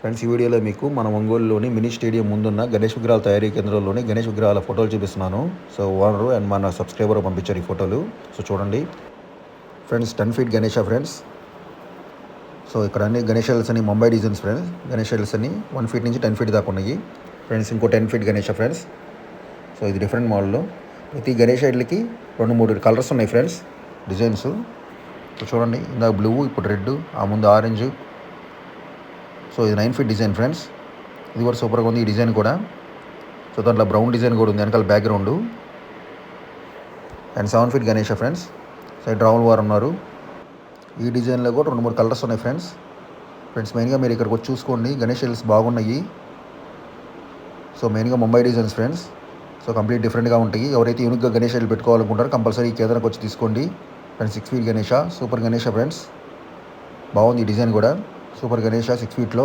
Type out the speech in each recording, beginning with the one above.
Friends, ఈ వీడియోలో మీకు మన ఒంగోలులోని మినీ స్టేడియం ముందున్న గణేష్ విగ్రహాల తయారీ కేంద్రంలోని గణేష్ విగ్రహాల ఫోటోలు చూపిస్తున్నాను. సో ఓనరు అండ్ మన సబ్స్క్రైబర్ పంపించారు ఈ ఫోటోలు. సో చూడండి friends, 10 feet Ganesha friends. So ఇక్కడ అన్ని గణేష్ ఎల్స్ అని Mumbai designs friends. Ganesh else అని 1 ఫీట్ నుంచి 10 ఫీట్ దాకా ఉన్నాయి ఫ్రెండ్స్. ఇంకో 10 ఫీట్ గణేష ఫ్రెండ్స్. సో ఇది డిఫరెంట్ మోడల్లో. ప్రతి గణేష్ ఎడ్లకి 2-3 కలర్స్ ఉన్నాయి ఫ్రెండ్స్, డిజైన్స్. సో చూడండి, ఇందాక బ్లూ, ఇప్పుడు రెడ్, ఆ ముందు ఆరెంజ్. సో ఇది 9 ఫీట్ డిజైన్ ఫ్రెండ్స్. ఇది కూడా సూపర్గా ఉంది ఈ డిజైన్ కూడా. సో దాంట్లో బ్రౌన్ డిజైన్ కూడా ఉంది వెనకాల background. And 7 feet Ganesha friends. Side Ravula వారు ఉన్నారు. ఈ డిజైన్లో కూడా 2-3 కలర్స్ ఉన్నాయి ఫ్రెండ్స్. మెయిన్గా మీరు ఇక్కడికి వచ్చి చూసుకోండి, గణేష్ ఎల్స్ బాగున్నాయి. సో మెయిన్గా Mumbai designs friends. So complete డిఫరెంట్గా ఉంటాయి. ఎవరైతే యూనిక్గా గణేష్ ఎల్ పెట్టుకోవాలనుకుంటారో కంపల్సరీ ఈ కేంద్రానికి వచ్చి తీసుకోండి friends. 6 feet Ganesha, super Ganesha friends. బాగుంది ఈ డిజైన్ కూడా, సూపర్ గణేష 6 ఫీట్లో.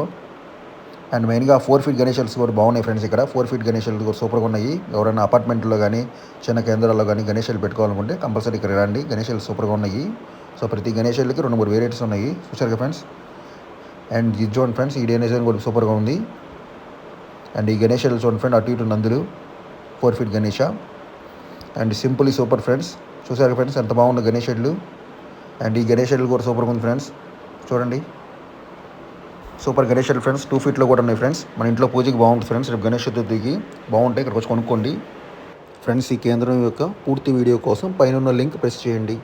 అండ్ మెయిన్గా 4 ఫీట్ గణేషల్స్ కూడా బాగున్నాయి ఫ్రెండ్స్. ఇక్కడ 4 ఫీట్ గణేషలు కూడా సూపర్గా ఉన్నాయి. ఎవరైనా అపార్ట్మెంట్లో కానీ చిన్న కేంద్రాల్లో కానీ గణేషలు పెట్టుకోవాలనుకుంటే కంపల్సరీ ఇక్కడ రండి. గణేషలు సూపర్గా ఉన్నాయి. సో ప్రతి గణేషలకి 2-3 వేరియట్స్ ఉన్నాయి, చూసారుగా ఫ్రెండ్స్. అండ్ ఇది చూడండి ఫ్రెండ్స్, ఈ డిజైన్ కూడా సూపర్గా ఉంది. అండ్ ఈ గణేషలు చూడండి ఫ్రెండ్, అటు ఇటు నందులు 4 feet Ganesha. And simple super friends. చూసారు ఫ్రెండ్స్ ఎంత బాగుంది గణేషలు. అండ్ ఈ గణేషలు కూడా సూపర్గా ఉంది ఫ్రెండ్స్. చూడండి, సూపర్ గణేషలు ఫ్రెండ్స్. 2 ఫీట్లో కూడా ఉన్నాయి ఫ్రెండ్స్. మన ఇంట్లో పూజకి బాగుంటుంది ఫ్రెండ్స్. రేపు గణేష్ చతుర్థికి బాగుంటాయి, ఇక్కడికి వచ్చి కొనుక్కోండి ఫ్రెండ్స్. ఈ కేంద్రం యొక్క పూర్తి వీడియో కోసం పైన లింక్ ప్రెస్ చేయండి.